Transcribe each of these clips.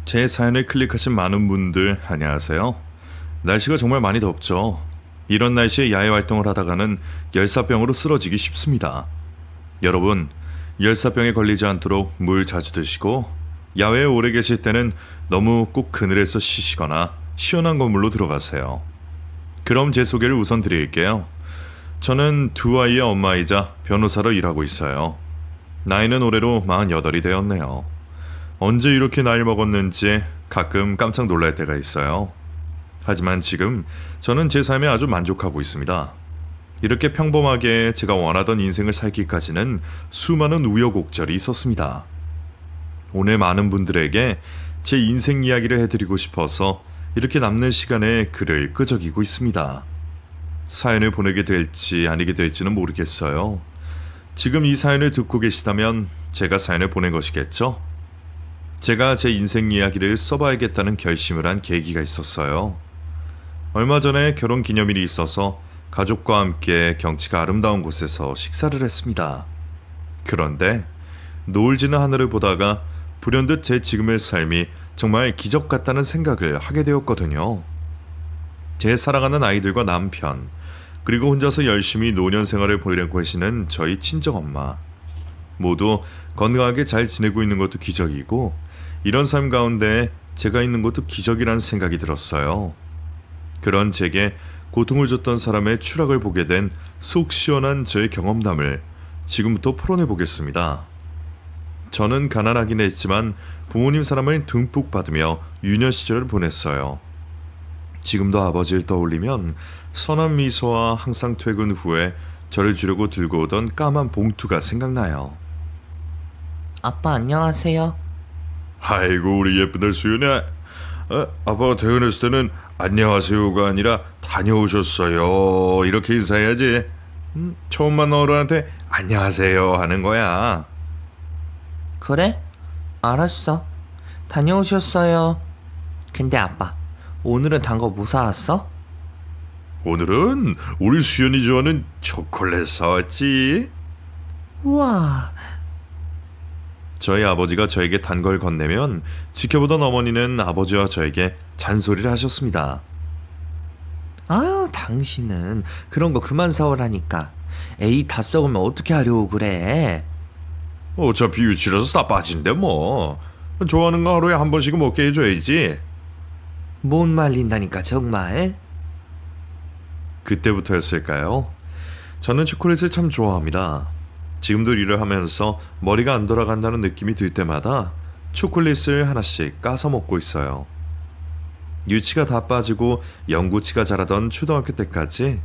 제 사연을 클릭하신 많은 분들 안녕하세요. 날씨가 정말 많이 덥죠. 이런 날씨에 야외 활동을 하다가는 열사병으로 쓰러지기 쉽습니다. 여러분, 열사병에 걸리지 않도록 물 자주 드시고 야외에 오래 계실 때는 너무 꼭 그늘에서 쉬시거나 시원한 건물로 들어가세요. 그럼 제 소개를 우선 드릴게요. 저는 두 아이의 엄마이자 변호사로 일하고 있어요. 나이는 올해로 48이 되었네요. 언제 이렇게 나이 먹었는지 가끔 깜짝 놀랄 때가 있어요. 하지만 지금 저는 제 삶에 아주 만족하고 있습니다. 이렇게 평범하게 제가 원하던 인생을 살기까지는 수많은 우여곡절이 있었습니다. 오늘 많은 분들에게 제 인생 이야기를 해드리고 싶어서 이렇게 남는 시간에 글을 끄적이고 있습니다. 사연을 보내게 될지 아니게 될지는 모르겠어요. 지금 이 사연을 듣고 계시다면 제가 사연을 보낸 것이겠죠? 제가 제 인생 이야기를 써봐야겠다는 결심을 한 계기가 있었어요. 얼마 전에 결혼 기념일이 있어서 가족과 함께 경치가 아름다운 곳에서 식사를 했습니다. 그런데 노을 지는 하늘을 보다가 불현듯 제 지금의 삶이 정말 기적 같다는 생각을 하게 되었거든요. 제 사랑하는 아이들과 남편, 그리고 혼자서 열심히 노년 생활을 보내려고 하시는 저희 친정엄마, 모두 건강하게 잘 지내고 있는 것도 기적이고 이런 삶 가운데 제가 있는 것도 기적이라는 생각이 들었어요. 그런 제게 고통을 줬던 사람의 추락을 보게 된 속 시원한 저의 경험담을 지금부터 풀어내 보겠습니다. 저는 가난하긴 했지만 부모님 사랑을 듬뿍 받으며 유년 시절을 보냈어요. 지금도 아버지를 떠올리면 선한 미소와 항상 퇴근 후에 저를 주려고 들고 오던 까만 봉투가 생각나요. 아빠 안녕하세요. 아이고 우리 예쁜 수연아. 아빠가 퇴근했을 때는 안녕하세요가 아니라 다녀오셨어요 이렇게 인사해야지. 처음 만난 어른한테 안녕하세요 하는 거야. 그래? 알았어. 다녀오셨어요. 근데 아빠, 오늘은 단 거 뭐 사왔어? 오늘은 우리 수연이 좋아하는 초콜릿 사왔지. 우와, 저희 아버지가 저에게 단 걸 건네면 지켜보던 어머니는 아버지와 저에게 잔소리를 하셨습니다. 아유 당신은 그런 거 그만 사오라니까. 에이 다 썩으면 어떻게 하려고 그래. 어차피 유치라서 다 빠진대 뭐. 좋아하는 거 하루에 한 번씩은 먹게 해줘야지. 못 말린다니까 정말. 그때부터였을까요? 저는 초콜릿을 참 좋아합니다. 지금도 일을 하면서 머리가 안 돌아간다는 느낌이 들 때마다 초콜릿을 하나씩 까서 먹고 있어요. 유치가 다 빠지고 영구치가 자라던 초등학교 때까지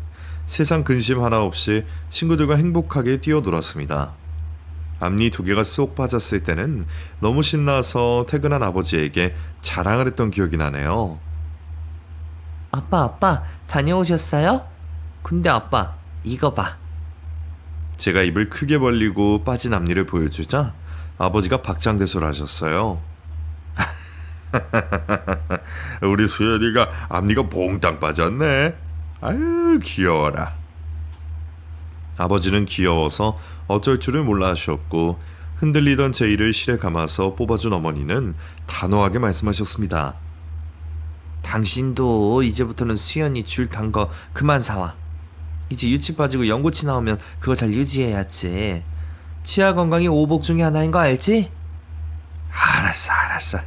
세상 근심 하나 없이 친구들과 행복하게 뛰어놀았습니다. 앞니 2개가 쏙 빠졌을 때는 너무 신나서 퇴근한 아버지에게 자랑을 했던 기억이 나네요. 아빠 다녀오셨어요? 근데 아빠 이거 봐. 제가 입을 크게 벌리고 빠진 앞니를 보여주자 아버지가 박장대소를 하셨어요. 우리 수연이가 앞니가 몽땅 빠졌네. 아유 귀여워라. 아버지는 귀여워서 어쩔 줄을 몰라 하셨고 흔들리던 제 이를 실에 감아서 뽑아준 어머니는 단호하게 말씀하셨습니다. 당신도 이제부터는 수연이 줄 단 거 그만 사와. 이제 유치 빠지고 영구치 나오면 그거 잘 유지해야지. 치아 건강이 오복 중에 하나인 거 알지? 알았어.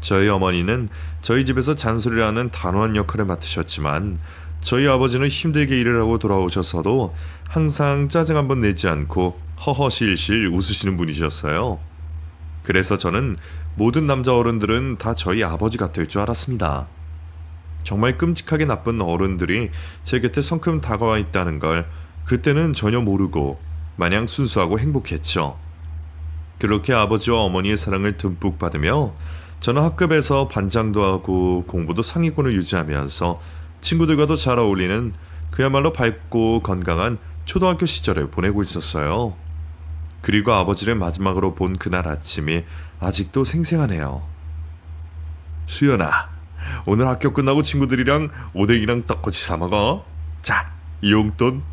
저희 어머니는 저희 집에서 잔소리를 하는 단호한 역할을 맡으셨지만 저희 아버지는 힘들게 일을 하고 돌아오셔서도 항상 짜증 한번 내지 않고 허허실실 웃으시는 분이셨어요. 그래서 저는 모든 남자 어른들은 다 저희 아버지 같을 줄 알았습니다. 정말 끔찍하게 나쁜 어른들이 제 곁에 성큼 다가와 있다는 걸 그때는 전혀 모르고 마냥 순수하고 행복했죠. 그렇게 아버지와 어머니의 사랑을 듬뿍 받으며 저는 학급에서 반장도 하고 공부도 상위권을 유지하면서 친구들과도 잘 어울리는 그야말로 밝고 건강한 초등학교 시절을 보내고 있었어요. 그리고 아버지를 마지막으로 본 그날 아침이 아직도 생생하네요. 수연아, 오늘 학교 끝나고 친구들이랑 오뎅이랑 떡꼬치 사 먹어. 자, 이 용돈.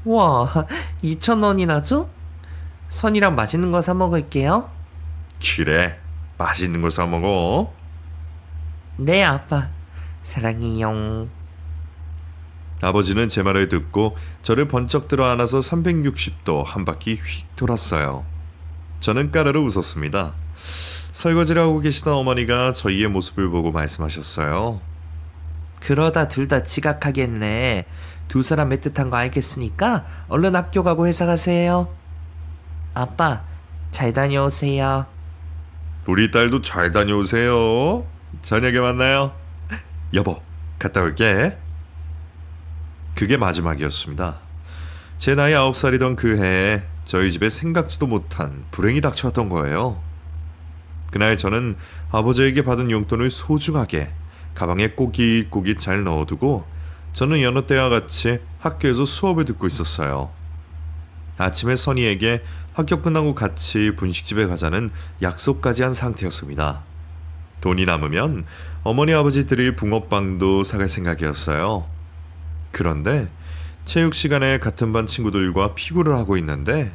와, 2,000원이나 줘? 선이랑 맛있는 거 사 먹을게요. 그래, 맛있는 걸 사 먹어. 네, 아빠. 사랑해요. 아버지는 제 말을 듣고 저를 번쩍 들어 안아서 360도 한 바퀴 휙 돌았어요. 저는 까르르 웃었습니다. 설거지를 하고 계시던 어머니가 저희의 모습을 보고 말씀하셨어요. 그러다 둘 다 지각하겠네. 두 사람 애틋한 거 알겠으니까 얼른 학교 가고 회사 가세요. 아빠, 잘 다녀오세요. 우리 딸도 잘 다녀오세요. 저녁에 만나요. 여보, 갔다 올게. 그게 마지막이었습니다. 제 나이 9살이던 그 해에 저희 집에 생각지도 못한 불행이 닥쳐왔던 거예요. 그날 저는 아버지에게 받은 용돈을 소중하게 가방에 꼬깃꼬깃 잘 넣어두고 저는 여느 때와 같이 학교에서 수업을 듣고 있었어요. 아침에 선이에게 학교 끝나고 같이 분식집에 가자는 약속까지 한 상태였습니다. 돈이 남으면 어머니 아버지들이 붕어빵도 사갈 생각이었어요. 그런데 체육 시간에 같은 반 친구들과 피구를 하고 있는데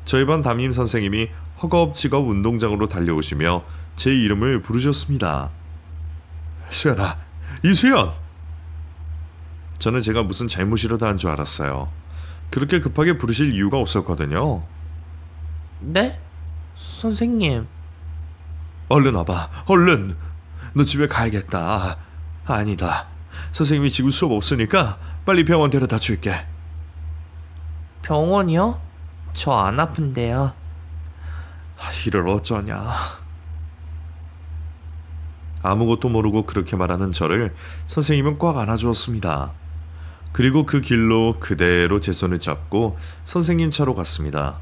저희 반 담임 선생님이 허겁지겁 운동장으로 달려오시며 제 이름을 부르셨습니다. 수연아, 이수연! 저는 제가 무슨 잘못이라도 한 줄 알았어요. 그렇게 급하게 부르실 이유가 없었거든요. 네? 선생님. 얼른 와봐, 얼른! 너 집에 가야겠다. 아니다. 선생님이 지금 수업 없으니까 빨리 병원 데려다 줄게. 병원이요? 저 안 아픈데요. 이를 어쩌냐. 아무것도 모르고 그렇게 말하는 저를 선생님은 꽉 안아주었습니다. 그리고 그 길로 그대로 제 손을 잡고 선생님 차로 갔습니다.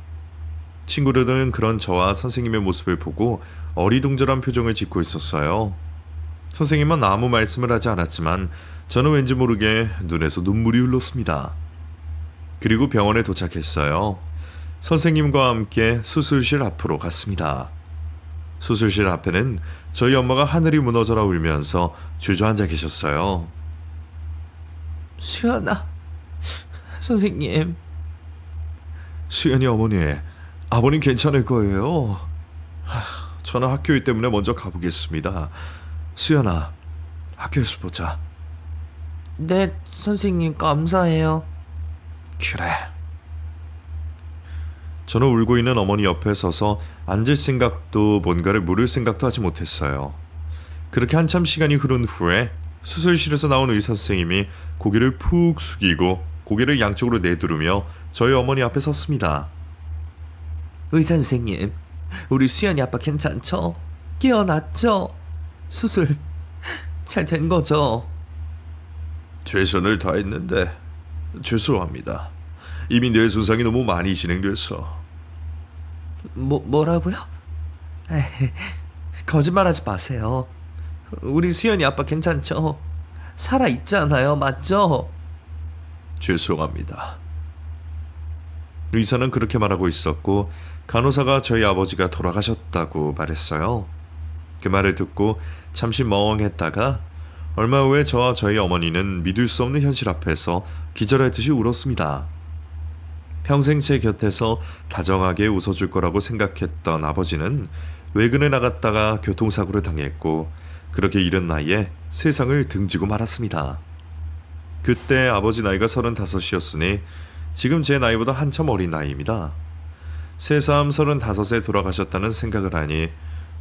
친구들은 그런 저와 선생님의 모습을 보고 어리둥절한 표정을 짓고 있었어요. 선생님은 아무 말씀을 하지 않았지만 저는 왠지 모르게 눈에서 눈물이 흘렀습니다. 그리고 병원에 도착했어요. 선생님과 함께 수술실 앞으로 갔습니다. 수술실 앞에는 저희 엄마가 하늘이 무너져라 울면서 주저앉아 계셨어요. 수연아, 선생님. 수연이 어머니, 아버님 괜찮을 거예요. 저는 학교 일 때문에 먼저 가보겠습니다. 수연아, 학교에서 보자. 네, 선생님 감사해요. 그래. 저는 울고 있는 어머니 옆에 서서 앉을 생각도 뭔가를 물을 생각도 하지 못했어요. 그렇게 한참 시간이 흐른 후에 수술실에서 나온 의사 선생님이 고개를 푹 숙이고 고개를 양쪽으로 내두르며 저희 어머니 앞에 섰습니다. 의사 선생님, 우리 수연이 아빠 괜찮죠? 깨어났죠? 수술 잘 된 거죠? 최선을 다했는데 죄송합니다. 이미 뇌손상이 너무 많이 진행돼서. 뭐라고요? 에이, 거짓말하지 마세요. 우리 수연이 아빠 괜찮죠? 살아 있잖아요, 맞죠? 죄송합니다. 의사는 그렇게 말하고 있었고 간호사가 저희 아버지가 돌아가셨다고 말했어요. 그 말을 듣고 잠시 멍했다가 얼마 후에 저와 저희 어머니는 믿을 수 없는 현실 앞에서 기절하듯이 울었습니다. 평생 제 곁에서 다정하게 웃어줄 거라고 생각했던 아버지는 외근에 나갔다가 교통사고를 당했고 그렇게 이른 나이에 세상을 등지고 말았습니다. 그때 아버지 나이가 35이었으니 지금 제 나이보다 한참 어린 나이입니다. 새삼 35에 돌아가셨다는 생각을 하니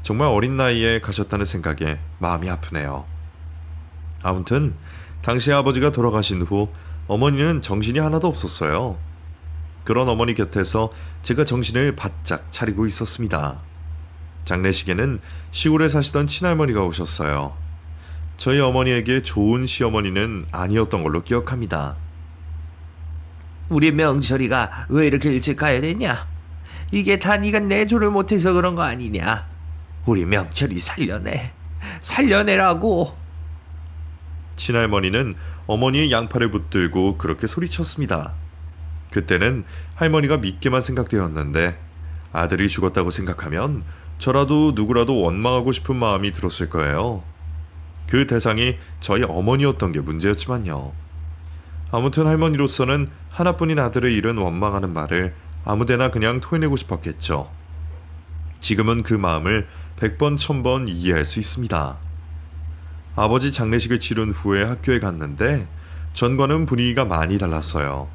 정말 어린 나이에 가셨다는 생각에 마음이 아프네요. 아무튼 당시 아버지가 돌아가신 후 어머니는 정신이 하나도 없었어요. 그런 어머니 곁에서 제가 정신을 바짝 차리고 있었습니다. 장례식에는 시골에 사시던 친할머니가 오셨어요. 저희 어머니에게 좋은 시어머니는 아니었던 걸로 기억합니다. 우리 명철이가 왜 이렇게 일찍 가야 되냐? 이게 다 네가 내조를 못해서 그런 거 아니냐? 우리 명철이 살려내라고. 친할머니는 어머니의 양팔을 붙들고 그렇게 소리쳤습니다. 그때는 할머니가 믿게만 생각되었는데 아들이 죽었다고 생각하면 저라도 누구라도 원망하고 싶은 마음이 들었을 거예요. 그 대상이 저희 어머니였던 게 문제였지만요. 아무튼 할머니로서는 하나뿐인 아들을 잃은 원망하는 말을 아무데나 그냥 토해내고 싶었겠죠. 지금은 그 마음을 100번 1000번 이해할 수 있습니다. 아버지 장례식을 치른 후에 학교에 갔는데 전과는 분위기가 많이 달랐어요.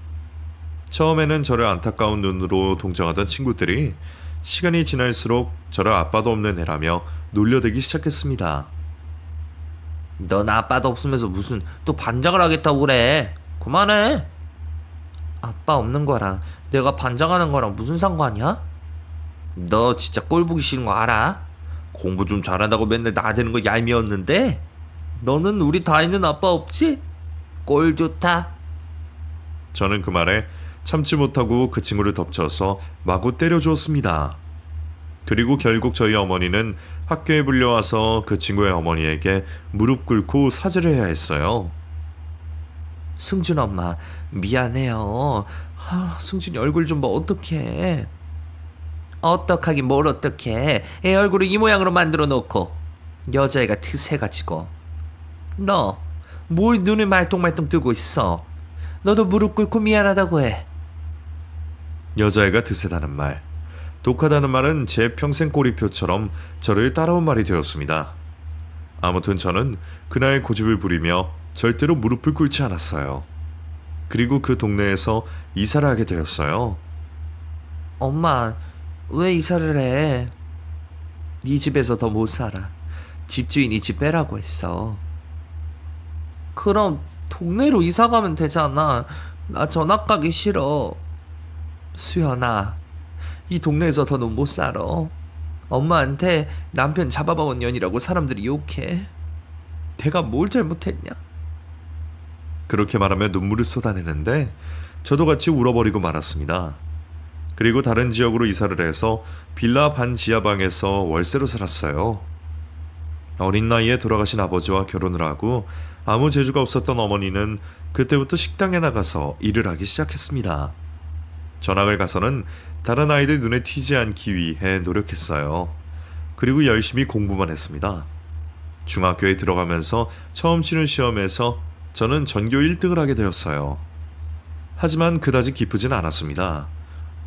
처음에는 저를 안타까운 눈으로 동정하던 친구들이 시간이 지날수록 저를 아빠도 없는 애라며 놀려대기 시작했습니다. 넌 아빠도 없으면서 무슨 또 반장을 하겠다고 그래. 그만해. 아빠 없는 거랑 내가 반장하는 거랑 무슨 상관이야? 너 진짜 꼴 보기 싫은 거 알아? 공부 좀 잘한다고 맨날 나대는 거 얄미웠는데 너는 우리 다이는 아빠 없지? 꼴 좋다. 저는 그 말에 참지 못하고 그 친구를 덮쳐서 마구 때려주었습니다. 그리고 결국 저희 어머니는 학교에 불려와서 그 친구의 어머니에게 무릎 꿇고 사죄를 해야 했어요. 승준 엄마 미안해요. 승준이 얼굴 좀 봐. 어떡해. 어떡하긴 뭘 어떡해. 애 얼굴을 이 모양으로 만들어 놓고 여자애가 트세가지고. 너 뭘 눈을 말똥말똥 뜨고 있어. 너도 무릎 꿇고 미안하다고 해. 여자애가 드세다는 말, 독하다는 말은 제 평생 꼬리표처럼 저를 따라온 말이 되었습니다. 아무튼 저는 그날 고집을 부리며 절대로 무릎을 꿇지 않았어요. 그리고 그 동네에서 이사를 하게 되었어요. 엄마 왜 이사를 해? 네 집에서 더 못 살아. 집주인이 집 빼라고 했어. 그럼 동네로 이사 가면 되잖아. 나 전학 가기 싫어. 수연아, 이 동네에서 더는 못 살아. 엄마한테 남편 잡아먹은 년이라고 사람들이 욕해. 내가 뭘 잘못했냐? 그렇게 말하며 눈물을 쏟아내는데 저도 같이 울어버리고 말았습니다. 그리고 다른 지역으로 이사를 해서 빌라 반 지하방에서 월세로 살았어요. 어린 나이에 돌아가신 아버지와 결혼을 하고 아무 재주가 없었던 어머니는 그때부터 식당에 나가서 일을 하기 시작했습니다. 전학을 가서는 다른 아이들 눈에 튀지 않기 위해 노력했어요. 그리고 열심히 공부만 했습니다. 중학교에 들어가면서 처음 치른 시험에서 저는 전교 1등을 하게 되었어요. 하지만 그다지 기쁘진 않았습니다.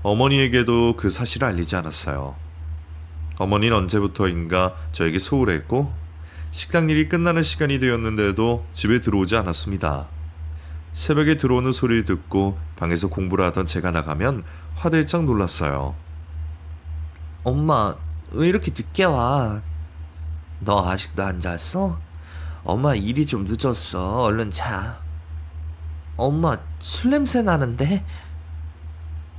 어머니에게도 그 사실을 알리지 않았어요. 어머니는 언제부터인가 저에게 소홀했고 식당 일이 끝나는 시간이 되었는데도 집에 들어오지 않았습니다. 새벽에 들어오는 소리를 듣고 방에서 공부를 하던 제가 나가면 화들짝 놀랐어요. 엄마 왜 이렇게 늦게 와? 너 아직도 안 잤어? 엄마 일이 좀 늦었어. 얼른 자. 엄마 술 냄새 나는데?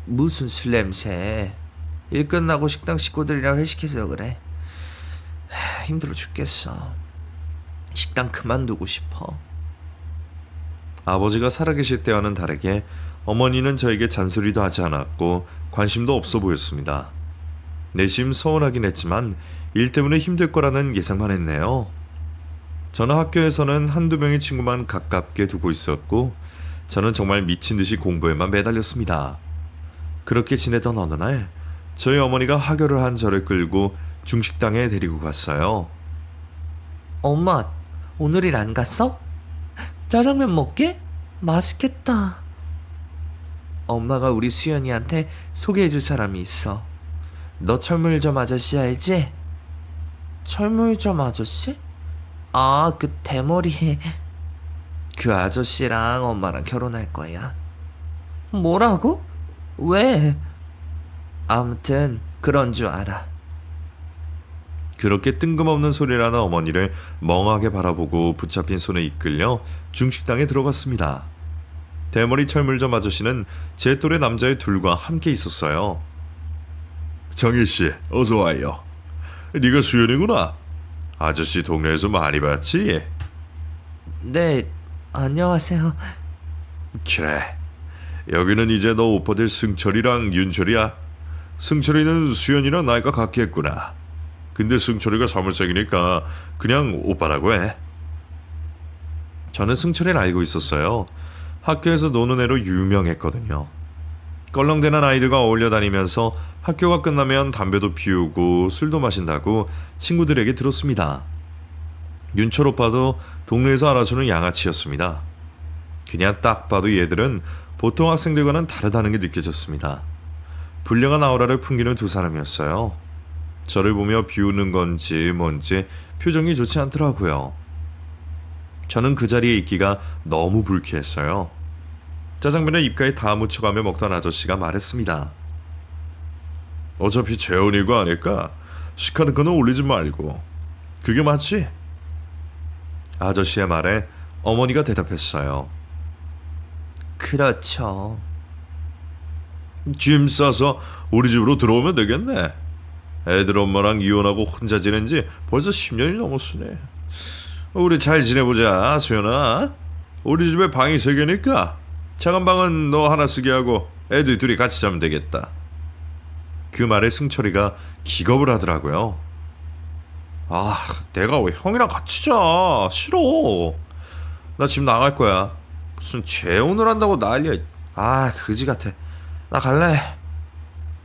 무슨 술 냄새? 일 끝나고 식당 식구들이랑 회식해서 그래. 힘들어 죽겠어. 식당 그만두고 싶어. 아버지가 살아계실 때와는 다르게 어머니는 저에게 잔소리도 하지 않았고 관심도 없어 보였습니다. 내심 서운하긴 했지만 일 때문에 힘들 거라는 예상만 했네요. 저는 학교에서는 한두 명의 친구만 가깝게 두고 있었고 저는 정말 미친 듯이 공부에만 매달렸습니다. 그렇게 지내던 어느 날 저희 어머니가 하교를 한 저를 끌고 중식당에 데리고 갔어요. 엄마 오늘 일 안 갔어? 짜장면 먹게? 맛있겠다. 엄마가 우리 수연이한테 소개해줄 사람이 있어. 너 철물점 아저씨 알지? 철물점 아저씨? 아, 그 대머리. 그 아저씨랑 엄마랑 결혼할 거야. 뭐라고? 왜? 아무튼 그런 줄 알아. 그렇게 뜬금없는 소리라는 어머니를 멍하게 바라보고 붙잡힌 손에 이끌려 중식당에 들어갔습니다. 대머리 철물점 아저씨는 제 또래 남자의 둘과 함께 있었어요. 정희씨 어서 와요. 네가 수연이구나. 아저씨 동네에서 많이 봤지? 네, 안녕하세요. 그래, 여기는 이제 너 오빠들 승철이랑 윤철이야. 승철이는 수연이랑 나이가 같겠구나. 근데 승철이가 사물색이니까 그냥 오빠라고 해. 저는 승철이를 알고 있었어요. 학교에서 노는 애로 유명했거든요. 껄렁대는 아이들과 어울려 다니면서 학교가 끝나면 담배도 피우고 술도 마신다고 친구들에게 들었습니다. 윤철 오빠도 동네에서 알아주는 양아치였습니다. 그냥 딱 봐도 얘들은 보통 학생들과는 다르다는 게 느껴졌습니다. 불량한 아우라를 풍기는 두 사람이었어요. 저를 보며 비웃는 건지 뭔지 표정이 좋지 않더라고요. 저는 그 자리에 있기가 너무 불쾌했어요. 짜장면을 입가에 다 묻혀가며 먹던 아저씨가 말했습니다. 어차피 재혼이고 하니까 시카는 거는 올리지 말고. 그게 맞지? 아저씨의 말에 어머니가 대답했어요. 그렇죠. 짐 싸서 우리 집으로 들어오면 되겠네. 애들 엄마랑 이혼하고 혼자 지낸 지 벌써 10년이 넘었으네. 우리 잘 지내보자, 소연아. 우리 집에 방이 3개니까 작은 방은 너 하나 쓰게 하고 애들 둘이 같이 자면 되겠다. 그 말에 승철이가 기겁을 하더라고요. 아, 내가 왜 형이랑 같이 자? 싫어. 나 집 나갈 거야. 무슨 재혼을 한다고 난리야. 아, 그지 같아. 나 갈래.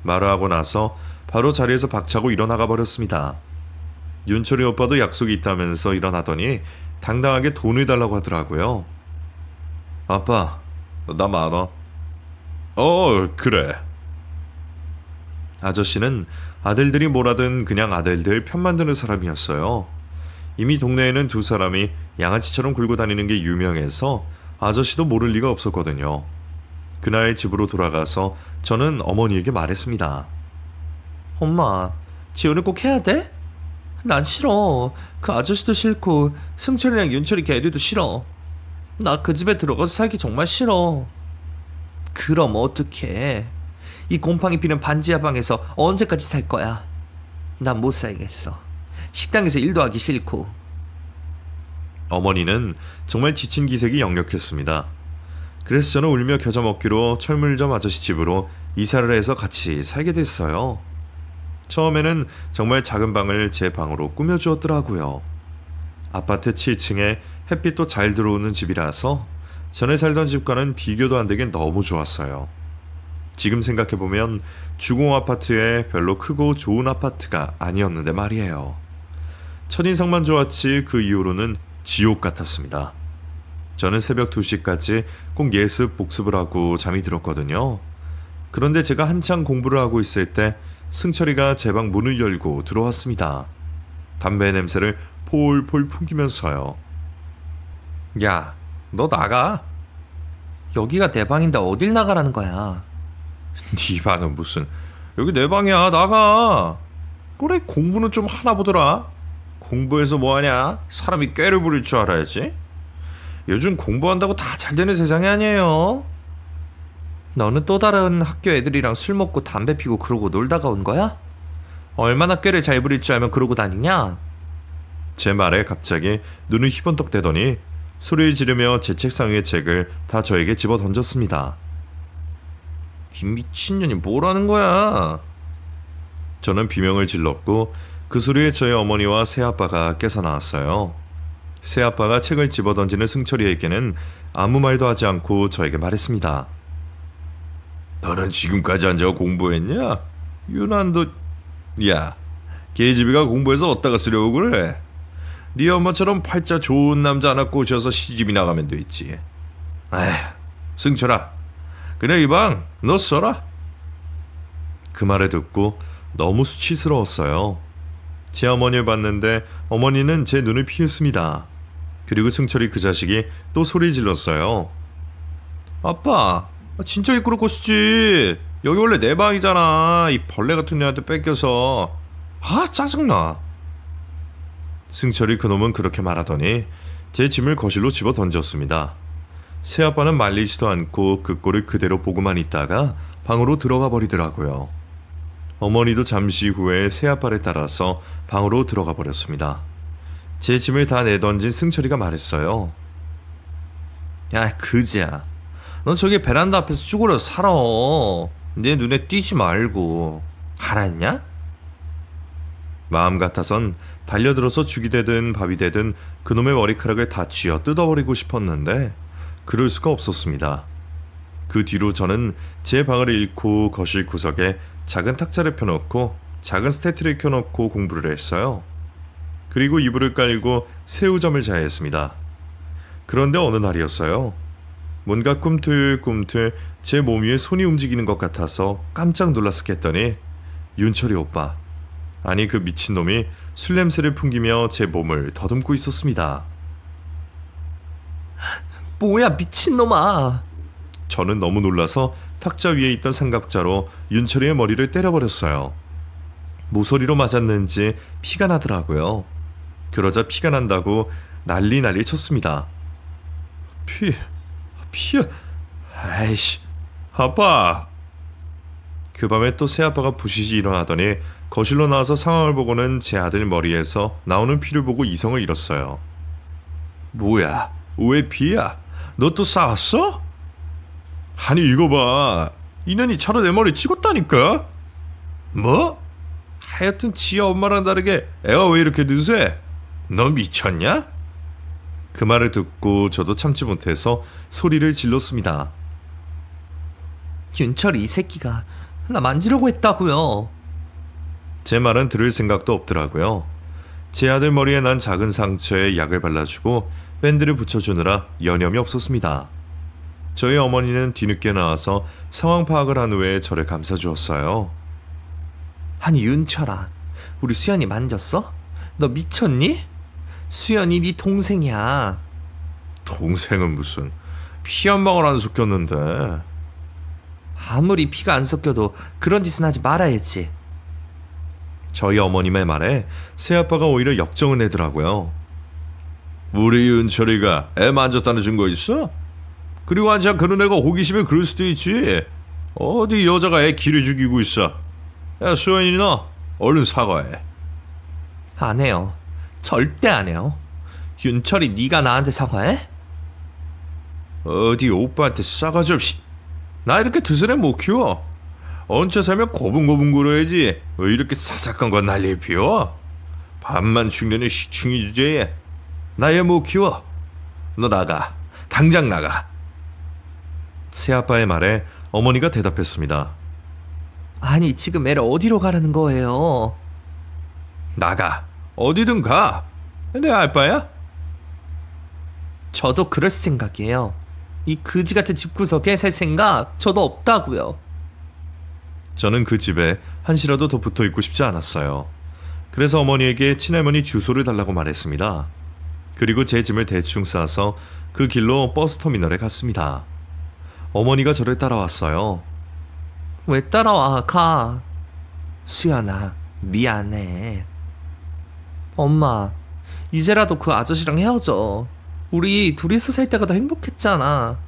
말을 하고 나서 바로 자리에서 박차고 일어나가 버렸습니다. 윤철이 오빠도 약속이 있다면서 일어나더니 당당하게 돈을 달라고 하더라고요. 아빠, 나 10,000원. 그래. 아저씨는 아들들이 뭐라든 그냥 아들들 편만 드는 사람이었어요. 이미 동네에는 2사람이 양아치처럼 굴고 다니는 게 유명해서 아저씨도 모를 리가 없었거든요. 그날 집으로 돌아가서 저는 어머니에게 말했습니다. 엄마, 지원을 꼭 해야 돼? 난 싫어. 그 아저씨도 싫고 승철이랑 윤철이 걔들도 싫어. 나 그 집에 들어가서 살기 정말 싫어. 그럼 어떡해. 이 곰팡이 피는 반지하 방에서 언제까지 살 거야. 난 못 살겠어. 식당에서 일도 하기 싫고. 어머니는 정말 지친 기색이 역력했습니다. 그래서 저는 울며 겨자 먹기로 철물점 아저씨 집으로 이사를 해서 같이 살게 됐어요. 처음에는 정말 작은 방을 제 방으로 꾸며주었더라고요. 아파트 7층에 햇빛도 잘 들어오는 집이라서 전에 살던 집과는 비교도 안 되게 너무 좋았어요. 지금 생각해보면 주공 아파트에 별로 크고 좋은 아파트가 아니었는데 말이에요. 첫인상만 좋았지 그 이후로는 지옥 같았습니다. 저는 새벽 2시까지 꼭 예습 복습을 하고 잠이 들었거든요. 그런데 제가 한창 공부를 하고 있을 때 승철이가 제 방 문을 열고 들어왔습니다. 담배 냄새를 폴폴 풍기면서요. 야, 너 나가. 여기가 내 방인데 어딜 나가라는 거야. 네 방은 무슨, 여기 내 방이야. 나가. 그래, 공부는 좀 하나 보더라. 공부해서 뭐하냐? 사람이 꾀를 부릴 줄 알아야지. 요즘 공부한다고 다 잘 되는 세상이 아니에요. 너는 또 다른 학교 애들이랑 술 먹고 담배 피고 그러고 놀다가 온 거야? 얼마나 꾀를 잘 부릴 줄 알면 그러고 다니냐? 제 말에 갑자기 눈을 희번떡대더니 소리를 지르며 제 책상 위의 책을 다 저에게 집어 던졌습니다. 이 미친년이 뭐라는 거야? 저는 비명을 질렀고 그 소리에 저희 어머니와 새아빠가 깨서 나왔어요. 새아빠가 책을 집어 던지는 승철이에게는 아무 말도 하지 않고 저에게 말했습니다. 너는 지금까지 앉아 공부했냐? 유난도... 야, 계집이가 공부해서 어디다가 쓰려고 그래? 네 엄마처럼 팔자 좋은 남자 하나 꼬셔서 시집이 나가면 되지. 에휴, 승철아, 그냥 이 방 너 써라. 그 말을 듣고 너무 수치스러웠어요. 제 어머니를 봤는데 어머니는 제 눈을 피했습니다. 그리고 승철이 그 자식이 또 소리 질렀어요. 아빠, 진짜 이끌을 것이지. 여기 원래 내 방이잖아. 이 벌레 같은 애한테 뺏겨서. 아, 짜증나. 승철이 그놈은 그렇게 말하더니 제 짐을 거실로 집어 던졌습니다. 새아빠는 말리지도 않고 그 꼴을 그대로 보고만 있다가 방으로 들어가 버리더라고요. 어머니도 잠시 후에 새아빠를 따라서 방으로 들어가 버렸습니다. 제 짐을 다 내던진 승철이가 말했어요. 야, 그지야. 넌 저기 베란다 앞에서 쭈그려 살아. 내 눈에 띄지 말고. 알았냐? 마음 같아선 달려들어서 죽이 되든 밥이 되든 그놈의 머리카락을 다 쥐어 뜯어버리고 싶었는데 그럴 수가 없었습니다. 그 뒤로 저는 제 방을 잃고 거실 구석에 작은 탁자를 펴놓고 작은 스테이트를 켜놓고 공부를 했어요. 그리고 이불을 깔고 새우잠을 자야 했습니다. 그런데 어느 날이었어요. 뭔가 꿈틀꿈틀 제 몸 위에 손이 움직이는 것 같아서 깜짝 놀랐을 했더니 윤철이 오빠, 아니 그 미친놈이 술 냄새를 풍기며 제 몸을 더듬고 있었습니다. 뭐야 미친놈아. 저는 너무 놀라서 탁자 위에 있던 삼각자로 윤철이의 머리를 때려버렸어요. 모서리로 맞았는지 피가 나더라고요. 그러자 피가 난다고 난리 쳤습니다. 피야. 아이씨, 아빠. 그 밤에 또 새아빠가 부시시 일어나더니 거실로 나와서 상황을 보고는 제 아들 머리에서 나오는 피를 보고 이성을 잃었어요. 뭐야, 왜 피야? 너 또 싸웠어? 아니 이거 봐, 이년이 차로 내 머리 찍었다니까. 뭐? 하여튼 지아 엄마랑 다르게 애가 왜 이렇게 늦새? 너 미쳤냐? 그 말을 듣고 저도 참지 못해서 소리를 질렀습니다. 윤철이 이 새끼가 나 만지려고 했다고요. 제 말은 들을 생각도 없더라고요. 제 아들 머리에 난 작은 상처에 약을 발라주고 밴드를 붙여주느라 여념이 없었습니다. 저희 어머니는 뒤늦게 나와서 상황 파악을 한 후에 저를 감싸주었어요. 아니 윤철아, 우리 수연이 만졌어? 너 미쳤니? 수연이 네 동생이야. 동생은 무슨, 피 한 방울 안 섞였는데. 아무리 피가 안 섞여도 그런 짓은 하지 말아야지. 저희 어머님의 말에 새아빠가 오히려 역정을 내더라고요. 우리 윤철이가 애 만졌다는 증거 있어? 그리고 한참 그런 애가 호기심에 그럴 수도 있지. 어디 여자가 애 기를 죽이고 있어. 야 수연이, 너 얼른 사과해. 안 해요. 절대 안 해요. 윤철이 네가 나한테 사과해? 어디 오빠한테 싸가지 없이. 나 이렇게 드스레 못 키워. 얹혀 살면 고분고분 굴어야지. 왜 이렇게 사삭한 건 난리를 피워? 밥만 죽내는 식충이 주제에 나 얘 못 키워. 너 나가. 당장 나가. 새아빠의 말에 어머니가 대답했습니다. 아니 지금 애를 어디로 가라는 거예요? 나가. 어디든 가. 내 알바야? 저도 그럴 생각이에요. 이 그지 같은 집구석에 살 생각 저도 없다고요. 저는 그 집에 한시라도 더 붙어 있고 싶지 않았어요. 그래서 어머니에게 친할머니 주소를 달라고 말했습니다. 그리고 제 짐을 대충 싸서 그 길로 버스터미널에 갔습니다. 어머니가 저를 따라왔어요. 왜 따라와? 가. 수연아, 미안해. 엄마, 이제라도 그 아저씨랑 헤어져. 우리 둘이서 살 때가 더 행복했잖아.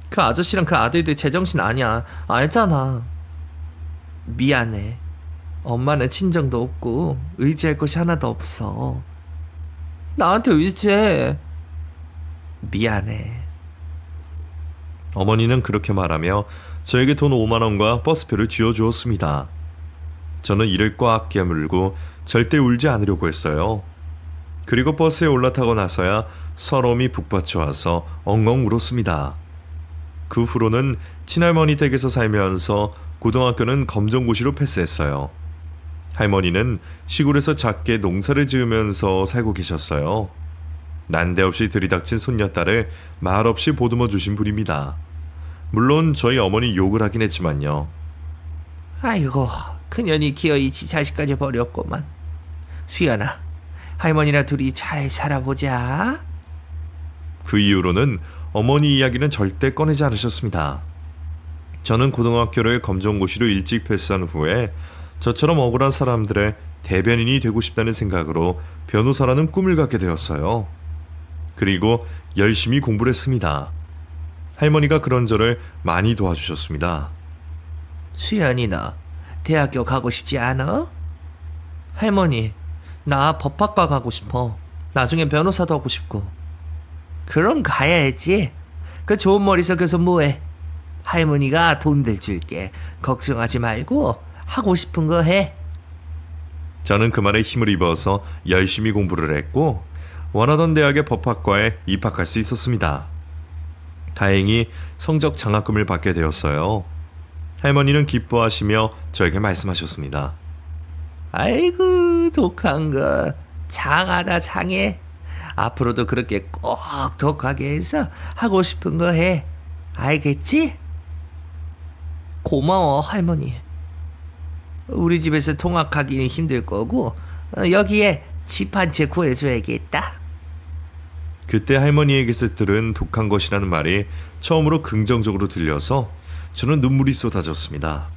그 아저씨랑 그 아들들 제정신 아니야. 알잖아. 미안해. 엄마는 친정도 없고 의지할 곳이 하나도 없어. 나한테 의지해. 미안해. 어머니는 그렇게 말하며 저에게 돈 5만 원과 버스표를 쥐어주었습니다. 저는 이를 꽉 깨물고 절대 울지 않으려고 했어요. 그리고 버스에 올라타고 나서야 서러움이 북받쳐와서 엉엉 울었습니다. 그 후로는 친할머니 댁에서 살면서 고등학교는 검정고시로 패스했어요. 할머니는 시골에서 작게 농사를 지으면서 살고 계셨어요. 난데없이 들이닥친 손녀딸을 말없이 보듬어 주신 분입니다. 물론 저희 어머니 욕을 하긴 했지만요. 아이고, 그년이 기어이 지 자식까지 버렸구만. 수연아, 할머니랑 둘이 잘 살아보자. 그 이후로는 어머니 이야기는 절대 꺼내지 않으셨습니다. 저는 고등학교를 검정고시로 일찍 패스한 후에 저처럼 억울한 사람들의 대변인이 되고 싶다는 생각으로 변호사라는 꿈을 갖게 되었어요. 그리고 열심히 공부를 했습니다. 할머니가 그런 저를 많이 도와주셨습니다. 수연이 너 대학교 가고 싶지 않아? 할머니, 나 법학과 가고 싶어. 나중에 변호사도 하고 싶고. 그럼 가야지. 그 좋은 머리 썩여서 뭐해? 할머니가 돈 대줄게. 걱정하지 말고 하고 싶은 거 해. 저는 그 말에 힘을 입어서 열심히 공부를 했고 원하던 대학의 법학과에 입학할 수 있었습니다. 다행히 성적 장학금을 받게 되었어요. 할머니는 기뻐하시며 저에게 말씀하셨습니다. 아이고 독한 거 장하다 장해. 앞으로도 그렇게 꼭 독하게 해서 하고 싶은 거 해. 알겠지? 고마워 할머니. 우리 집에서 통학하기는 힘들 거고 여기에 집 한 채 구해줘야겠다. 그때 할머니에게서 들은 독한 것이라는 말이 처음으로 긍정적으로 들려서 저는 눈물이 쏟아졌습니다.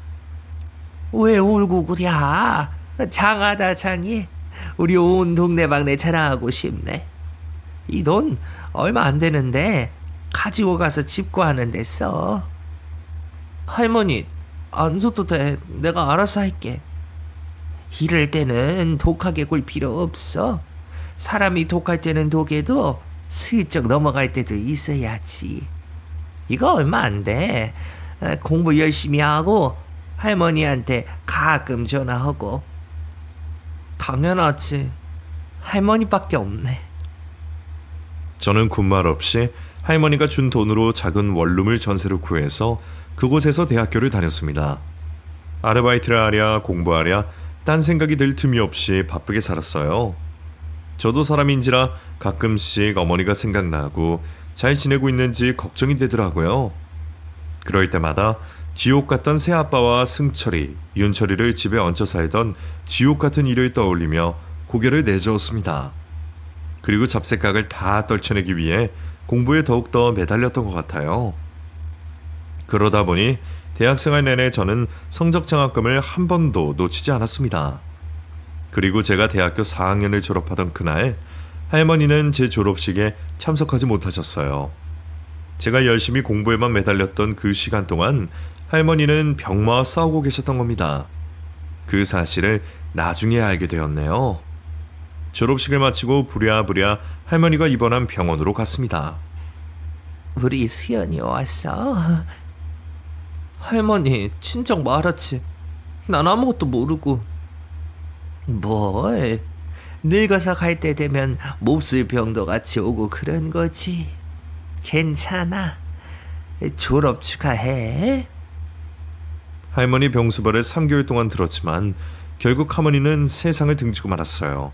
왜 울고 그래? 장하다 장이. 우리 온 동네방네 자랑하고 싶네. 이 돈 얼마 안 되는데 가지고 가서 집 구하는 데 써. 할머니 안 줘도 돼. 내가 알아서 할게. 이럴 때는 독하게 굴 필요 없어. 사람이 독할 때는 독해도 슬쩍 넘어갈 때도 있어야지. 이거 얼마 안 돼. 공부 열심히 하고 할머니한테 가끔 전화하고. 당연하지. 할머니밖에 없네. 저는 군말 없이 할머니가 준 돈으로 작은 원룸을 전세로 구해서 그곳에서 대학교를 다녔습니다. 아르바이트를 하랴 공부하랴 딴 생각이 들 틈이 없이 바쁘게 살았어요. 저도 사람인지라 가끔씩 어머니가 생각나고 잘 지내고 있는지 걱정이 되더라고요. 그럴 때마다 지옥 같던 새아빠와 승철이, 윤철이를 집에 얹혀 살던 지옥 같은 일을 떠올리며 고개를 내저었습니다. 그리고 잡생각을 다 떨쳐내기 위해 공부에 더욱더 매달렸던 것 같아요. 그러다 보니 대학생활 내내 저는 성적 장학금을 한 번도 놓치지 않았습니다. 그리고 제가 대학교 4학년을 졸업하던 그날 할머니는 제 졸업식에 참석하지 못하셨어요. 제가 열심히 공부에만 매달렸던 그 시간 동안 할머니는 병마와 싸우고 계셨던 겁니다. 그 사실을 나중에 알게 되었네요. 졸업식을 마치고 부랴부랴 할머니가 입원한 병원으로 갔습니다. 우리 수연이 왔어. 할머니 친정 말았지. 난 아무것도 모르고. 뭘? 늙어서 갈 때 되면 몹쓸 병도 같이 오고 그런 거지. 괜찮아. 졸업 축하해. 할머니 병수발을 3개월 동안 들었지만 결국 할머니는 세상을 등지고 말았어요.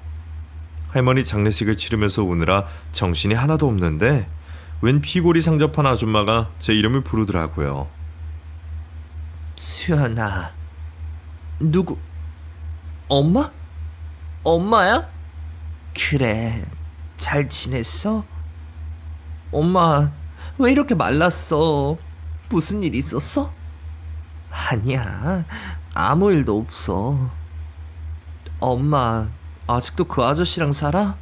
할머니 장례식을 치르면서 우느라 정신이 하나도 없는데 웬 피골이 상접한 아줌마가 제 이름을 부르더라고요. 수연아. 누구? 엄마? 엄마야? 그래. 잘 지냈어? 엄마 왜 이렇게 말랐어? 무슨 일 있었어? 아니야. 아무 일도 없어. 엄마 아직도 그 아저씨랑 살아?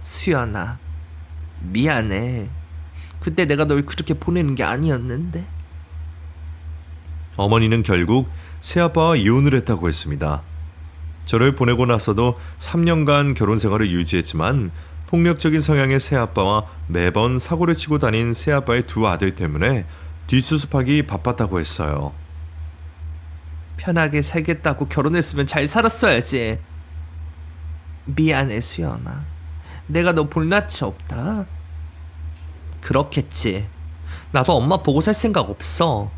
수연아 미안해. 그때 내가 널 그렇게 보내는 게 아니었는데. 어머니는 결국 새아빠와 이혼을 했다고 했습니다. 저를 보내고 나서도 3년간 결혼 생활을 유지했지만 폭력적인 성향의 새아빠와 매번 사고를 치고 다닌 새아빠의 두 아들 때문에 뒷수습하기 바빴다고 했어요. 편하게 살겠다고 결혼했으면 잘 살았어야지. 미안해 수연아. 내가 너 볼낯이 없다. 그렇겠지. 나도 엄마 보고 살 생각 없어.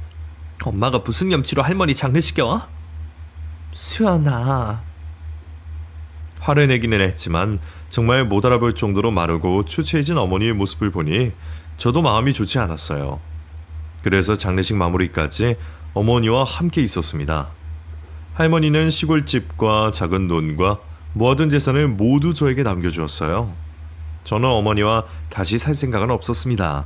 엄마가 무슨 염치로 할머니 장례식에 와? 수연아. 화를 내기는 했지만 정말 못 알아볼 정도로 마르고 추추해진 어머니의 모습을 보니 저도 마음이 좋지 않았어요. 그래서 장례식 마무리까지 어머니와 함께 있었습니다. 할머니는 시골집과 작은 논과 모아둔 재산을 모두 저에게 남겨주었어요. 저는 어머니와 다시 살 생각은 없었습니다.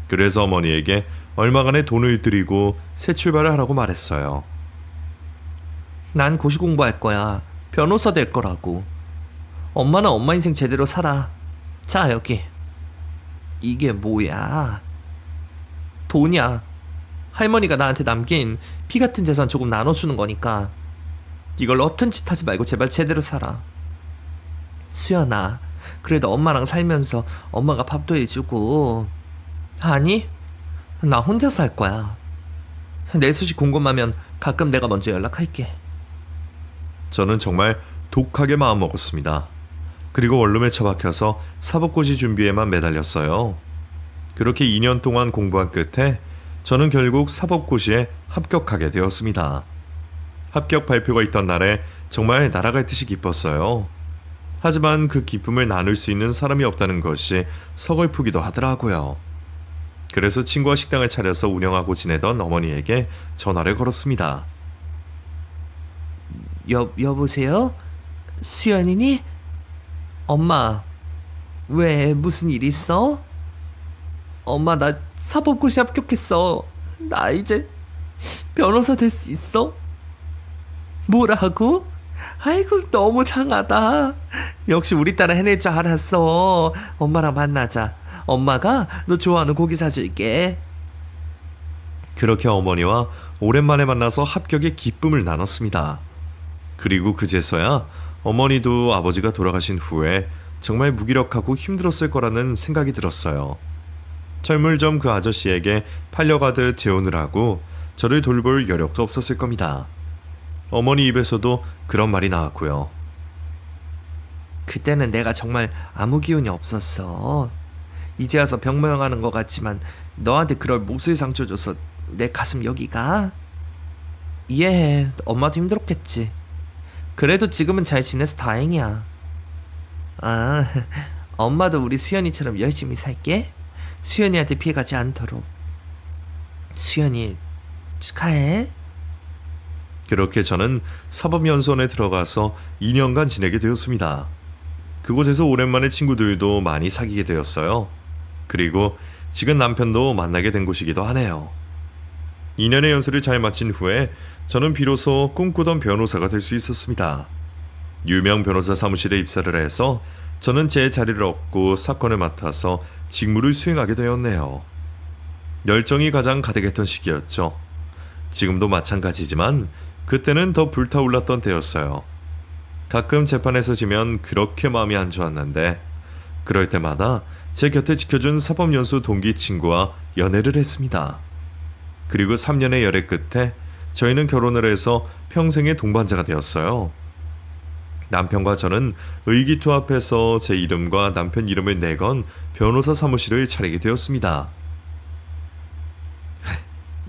그래서 어머니에게 얼마간의 돈을 드리고 새 출발을 하라고 말했어요. 난 고시 공부할 거야. 변호사 될 거라고. 엄마는 엄마 인생 제대로 살아. 자 여기. 이게 뭐야? 돈이야. 할머니가 나한테 남긴 피 같은 재산 조금 나눠주는 거니까 이걸로 허튼 짓 하지 말고 제발 제대로 살아. 수연아, 그래도 엄마랑 살면서 엄마가 밥도 해주고. 아니, 나 혼자 살 거야. 내 소식 궁금하면 가끔 내가 먼저 연락할게. 저는 정말 독하게 마음먹었습니다. 그리고 원룸에 처박혀서 사법고시 준비에만 매달렸어요. 그렇게 2년 동안 공부한 끝에 저는 결국 사법고시에 합격하게 되었습니다. 합격 발표가 있던 날에 정말 날아갈 듯이 기뻤어요. 하지만 그 기쁨을 나눌 수 있는 사람이 없다는 것이 서글프기도 하더라고요. 그래서 친구와 식당을 차려서 운영하고 지내던 어머니에게 전화를 걸었습니다. 여보세요? 수연이니? 엄마, 왜 무슨 일 있어? 엄마, 나 사법고시 합격했어. 나 이제 변호사 될 수 있어? 뭐라고? 아이고, 너무 장하다. 역시 우리 딸은 해낼 줄 알았어. 엄마랑 만나자. 엄마가 너 좋아하는 고기 사줄게. 그렇게 어머니와 오랜만에 만나서 합격의 기쁨을 나눴습니다. 그리고 그제서야 어머니도 아버지가 돌아가신 후에 정말 무기력하고 힘들었을 거라는 생각이 들었어요. 철물점 그 아저씨에게 팔려가듯 재혼을 하고 저를 돌볼 여력도 없었을 겁니다. 어머니 입에서도 그런 말이 나왔고요. 그때는 내가 정말 아무 기운이 없었어. 이제 와서 병명하는 것 같지만 너한테 그럴 몹쓸 상처 줘서 내 가슴 여기가. 이해해. 엄마도 힘들었겠지. 그래도 지금은 잘 지내서 다행이야. 아, 엄마도 우리 수연이처럼 열심히 살게. 수연이한테 피해가지 않도록. 수연이 축하해. 그렇게 저는 사법연수원에 들어가서 2년간 지내게 되었습니다. 그곳에서 오랜만에 친구들도 많이 사귀게 되었어요. 그리고 지금 남편도 만나게 된 곳이기도 하네요. 2년의 연수를 잘 마친 후에 저는 비로소 꿈꾸던 변호사가 될 수 있었습니다. 유명 변호사 사무실에 입사를 해서 저는 제 자리를 얻고 사건을 맡아서 직무를 수행하게 되었네요. 열정이 가장 가득했던 시기였죠. 지금도 마찬가지지만 그때는 더 불타올랐던 때였어요. 가끔 재판에서 지면 그렇게 마음이 안 좋았는데 그럴 때마다 제 곁에 지켜준 사법연수 동기 친구와 연애를 했습니다. 그리고 3년의 열애 끝에 저희는 결혼을 해서 평생의 동반자가 되었어요. 남편과 저는 의기투합해서 제 이름과 남편 이름을 내건 변호사 사무실을 차리게 되었습니다.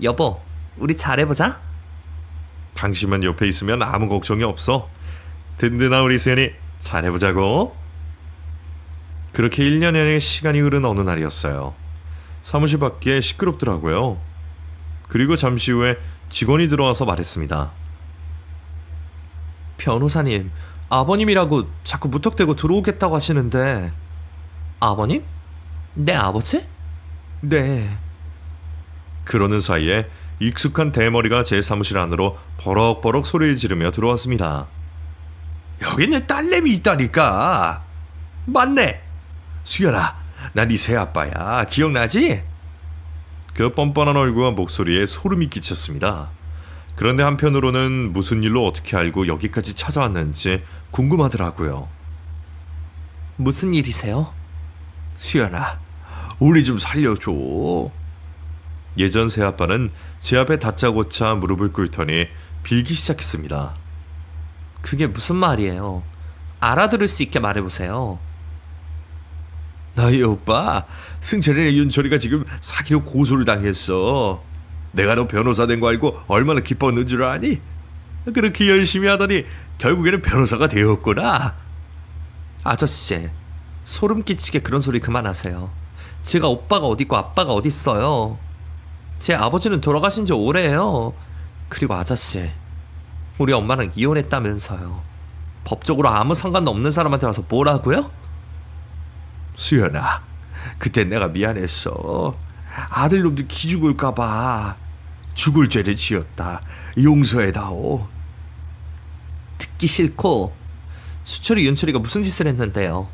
여보, 우리 잘해보자. 당신만 옆에 있으면 아무 걱정이 없어. 든든한 우리 수연이 잘해보자고. 그렇게 1년의 시간이 흐른 어느 날이었어요. 사무실 밖에 시끄럽더라고요. 그리고 잠시 후에 직원이 들어와서 말했습니다. 변호사님, 아버님이라고 자꾸 무턱대고 들어오겠다고 하시는데. 아버님? 내 아버지? 네. 그러는 사이에 익숙한 대머리가 제 사무실 안으로 버럭버럭 소리를 지르며 들어왔습니다. 여기 내 딸내미 있다니까. 맞네. 수연아, 나 네 새아빠야. 기억나지? 그 뻔뻔한 얼굴과 목소리에 소름이 끼쳤습니다. 그런데 한편으로는 무슨 일로 어떻게 알고 여기까지 찾아왔는지 궁금하더라고요. 무슨 일이세요? 수연아, 우리 좀 살려줘. 예전 새아빠는 제 앞에 다짜고짜 무릎을 꿇더니 빌기 시작했습니다. 그게 무슨 말이에요? 알아들을 수 있게 말해보세요. 너희 오빠 승철이랑 윤철이가 지금 사기로 고소를 당했어. 내가 너 변호사 된 거 알고 얼마나 기뻤는 줄 아니? 그렇게 열심히 하더니 결국에는 변호사가 되었구나. 아저씨, 소름 끼치게 그런 소리 그만하세요. 제가 오빠가 어딨고 아빠가 어딨어요. 제 아버지는 돌아가신 지 오래예요. 그리고 아저씨, 우리 엄마랑 이혼했다면서요. 법적으로 아무 상관도 없는 사람한테 와서 뭐라고요? 수연아, 그땐 내가 미안했어. 아들놈도 기죽을까봐 죽을 죄를 지었다. 용서해다오. 듣기 싫고. 수철이 윤철이가 무슨 짓을 했는데요?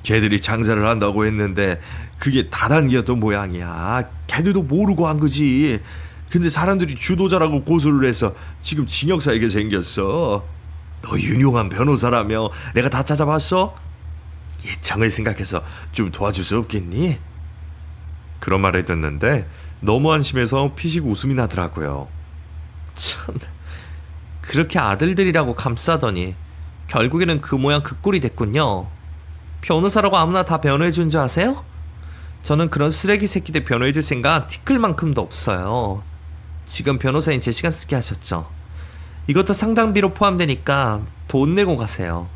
걔들이 장사를 한다고 했는데 그게 다단계였던 모양이야. 걔들도 모르고 한 거지. 근데 사람들이 주도자라고 고소를 해서 지금 징역 살게 생겼어. 너 유용한 변호사라며 내가 다 찾아봤어? 예창을 생각해서 좀 도와줄 수 없겠니? 그런 말을 듣는데 너무 안심해서 피식 웃음이 나더라고요. 참, 그렇게 아들들이라고 감싸더니 결국에는 그 모양 그 꼴이 됐군요. 변호사라고 아무나 다 변호해준 줄 아세요? 저는 그런 쓰레기 새끼들 변호해줄 생각 티끌만큼도 없어요. 지금 변호사인 제 시간 쓰게 하셨죠. 이것도 상담비로 포함되니까 돈 내고 가세요.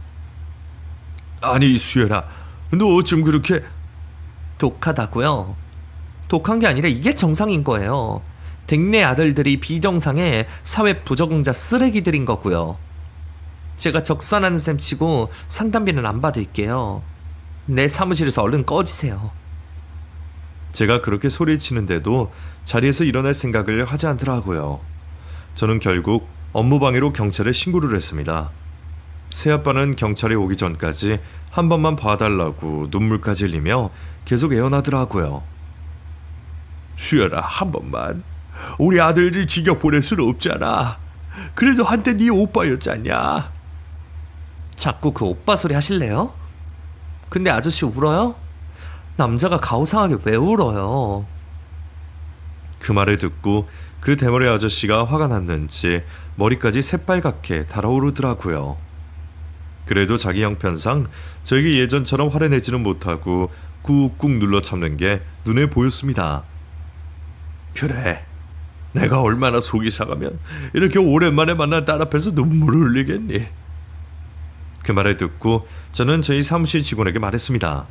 아니 수연아, 너 어쩜 그렇게... 독하다고요? 독한 게 아니라 이게 정상인 거예요. 댁내 아들들이 비정상의 사회 부적응자 쓰레기들인 거고요. 제가 적산하는 셈 치고 상담비는 안 받을게요. 내 사무실에서 얼른 꺼지세요. 제가 그렇게 소리치는데도 자리에서 일어날 생각을 하지 않더라고요. 저는 결국 업무방해로 경찰에 신고를 했습니다. 새아빠는 경찰이 오기 전까지 한 번만 봐달라고 눈물까지 흘리며 계속 애원하더라고요. 수연아, 한 번만. 우리 아들들 징역 보낼 수는 없잖아. 그래도 한때 네 오빠였잖냐. 자꾸 그 오빠 소리 하실래요? 근데 아저씨 울어요? 남자가 가오상하게 왜 울어요? 그 말을 듣고 그 대머리 아저씨가 화가 났는지 머리까지 새빨갛게 달아오르더라고요. 그래도 자기 형편상 저에게 예전처럼 화를 내지는 못하고 꾹꾹 눌러 참는 게 눈에 보였습니다. 그래, 내가 얼마나 속이 상하면 이렇게 오랜만에 만난 딸 앞에서 눈물을 흘리겠니? 그 말을 듣고 저는 저희 사무실 직원에게 말했습니다.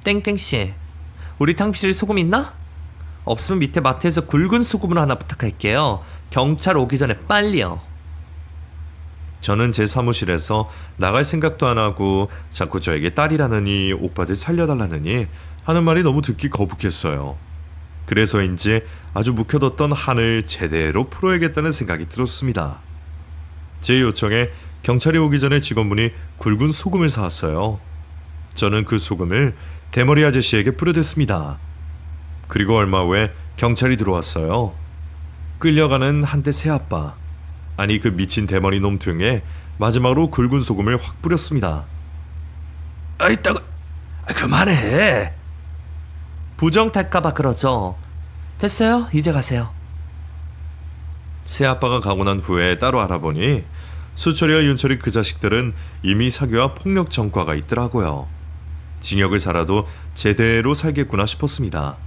땡땡씨, 우리 탕비실에 소금 있나? 없으면 밑에 마트에서 굵은 소금으로 하나 부탁할게요. 경찰 오기 전에 빨리요. 저는 제 사무실에서 나갈 생각도 안 하고 자꾸 저에게 딸이라느니 오빠들 살려달라느니 하는 말이 너무 듣기 거북했어요. 그래서인지 아주 묵혀뒀던 한을 제대로 풀어야겠다는 생각이 들었습니다. 제 요청에 경찰이 오기 전에 직원분이 굵은 소금을 사왔어요. 저는 그 소금을 대머리 아저씨에게 뿌려댔습니다. 그리고 얼마 후에 경찰이 들어왔어요. 끌려가는 한때 새아빠, 아니 그 미친 대머리 놈 등에 마지막으로 굵은 소금을 확 뿌렸습니다. 이따가 그만해. 부정 탈까봐 그러죠. 됐어요. 이제 가세요. 새아빠가 가고 난 후에 따로 알아보니 수철이와 윤철이 그 자식들은 이미 사교와 폭력 전과가 있더라고요. 징역을 살아도 제대로 살겠구나 싶었습니다.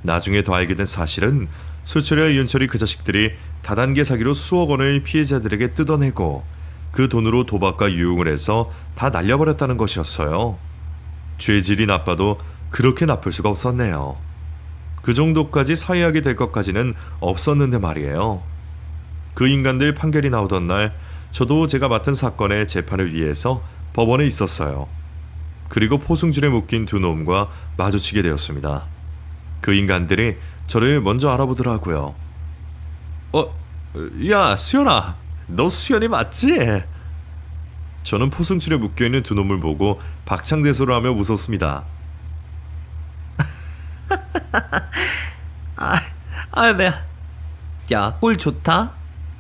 나중에 더 알게 된 사실은 수철이와 윤철이 그 자식들이 다단계 사기로 수억 원을 피해자들에게 뜯어내고 그 돈으로 도박과 유흥을 해서 다 날려버렸다는 것이었어요. 죄질이 나빠도 그렇게 나쁠 수가 없었네요. 그 정도까지 사회하게 될 것까지는 없었는데 말이에요. 그 인간들 판결이 나오던 날 저도 제가 맡은 사건의 재판을 위해서 법원에 있었어요. 그리고 포승줄에 묶인 두 놈과 마주치게 되었습니다. 그 인간들이 저를 먼저 알아보더라고요. 야, 수연아, 너 수연이 맞지? 저는 포승줄에 묶여있는 두 놈을 보고 박창대소를 하며 웃었습니다. 네. 야, 꼴 좋다.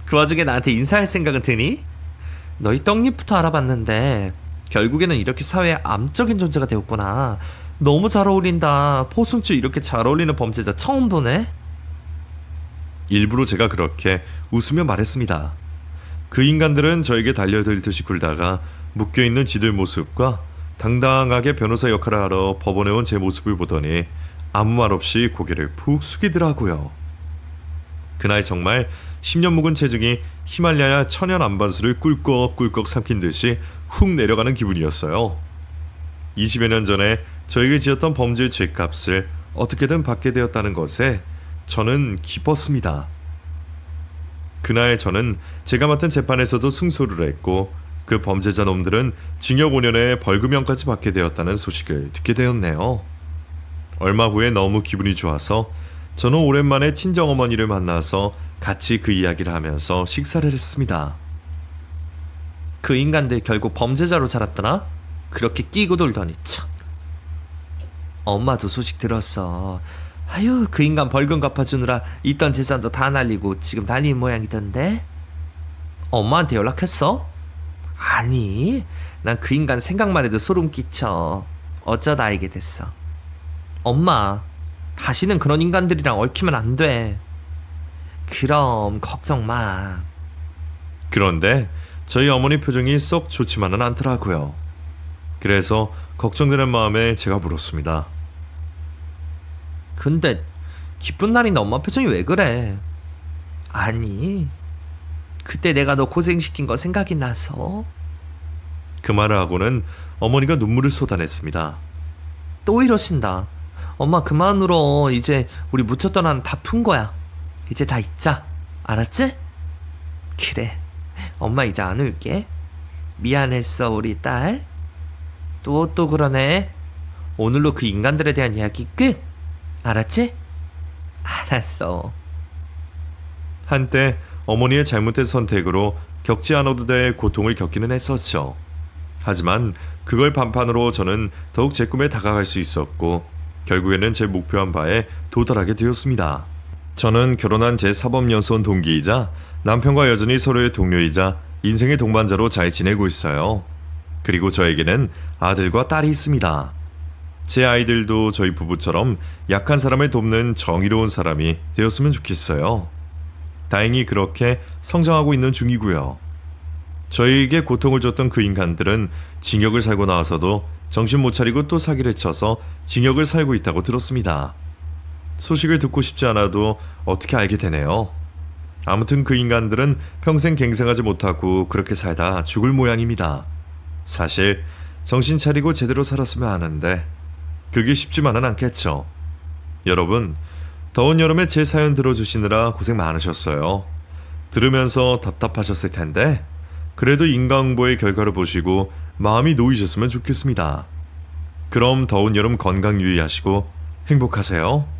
그 와중에 나한테 인사할 생각은 드니? 너희 떡잎부터 알아봤는데 결국에는 이렇게 사회의 암적인 존재가 되었구나. 너무 잘 어울린다. 포승줄 이렇게 잘 어울리는 범죄자 처음 보네. 일부러 제가 그렇게 웃으며 말했습니다. 그 인간들은 저에게 달려들듯이 굴다가 묶여있는 지들 모습과 당당하게 변호사 역할을 하러 법원에 온 제 모습을 보더니 아무 말 없이 고개를 푹 숙이더라고요. 그날 정말 10년 묵은 체중이 히말라야 천연 안반수를 꿀꺽꿀꺽 삼킨 듯이 훅 내려가는 기분이었어요. 20여 년 전에 저에게 지었던 범죄의 죗값을 어떻게든 받게 되었다는 것에 저는 기뻤습니다. 그날 저는 제가 맡은 재판에서도 승소를 했고 그 범죄자 놈들은 징역 5년에 벌금형까지 받게 되었다는 소식을 듣게 되었네요. 얼마 후에 너무 기분이 좋아서 저는 오랜만에 친정어머니를 만나서 같이 그 이야기를 하면서 식사를 했습니다. 그 인간들 결국 범죄자로 자랐더나? 그렇게 끼고 돌더니 참. 엄마도 소식 들었어. 아유, 그 인간 벌금 갚아주느라 있던 재산도 다 날리고 지금 달린 모양이던데? 엄마한테 연락했어? 아니, 난 그 인간 생각만 해도 소름 끼쳐. 어쩌다 알게 됐어. 엄마, 다시는 그런 인간들이랑 얽히면 안 돼. 그럼 걱정 마. 그런데 저희 어머니 표정이 썩 좋지만은 않더라고요. 그래서 걱정되는 마음에 제가 물었습니다. 근데 기쁜 날인데 엄마 표정이 왜 그래? 아니, 그때 내가 너 고생시킨 거 생각이 나서. 그 말을 하고는 어머니가 눈물을 쏟아냈습니다. 또 이러신다. 엄마 그만 울어. 이제 우리 묻혔던 한 다 푼 거야. 이제 다 잊자. 알았지? 그래. 엄마 이제 안 울게. 미안했어, 우리 딸. 또 그러네. 오늘로 그 인간들에 대한 이야기 끝. 알았지? 알았어. 한때 어머니의 잘못된 선택으로 겪지 않아도 될 고통을 겪기는 했었죠. 하지만 그걸 반판으로 저는 더욱 제 꿈에 다가갈 수 있었고 결국에는 제 목표한 바에 도달하게 되었습니다. 저는 결혼한 제 사법연수원 동기이자 남편과 여전히 서로의 동료이자 인생의 동반자로 잘 지내고 있어요. 그리고 저에게는 아들과 딸이 있습니다. 제 아이들도 저희 부부처럼 약한 사람을 돕는 정의로운 사람이 되었으면 좋겠어요. 다행히 그렇게 성장하고 있는 중이고요. 저희에게 고통을 줬던 그 인간들은 징역을 살고 나와서도 정신 못 차리고 또 사기를 쳐서 징역을 살고 있다고 들었습니다. 소식을 듣고 싶지 않아도 어떻게 알게 되네요. 아무튼 그 인간들은 평생 갱생하지 못하고 그렇게 살다 죽을 모양입니다. 사실 정신 차리고 제대로 살았으면 하는데 그게 쉽지만은 않겠죠. 여러분, 더운 여름에 제 사연 들어주시느라 고생 많으셨어요. 들으면서 답답하셨을 텐데 그래도 인과응보의 결과를 보시고 마음이 놓이셨으면 좋겠습니다. 그럼 더운 여름 건강 유의하시고 행복하세요.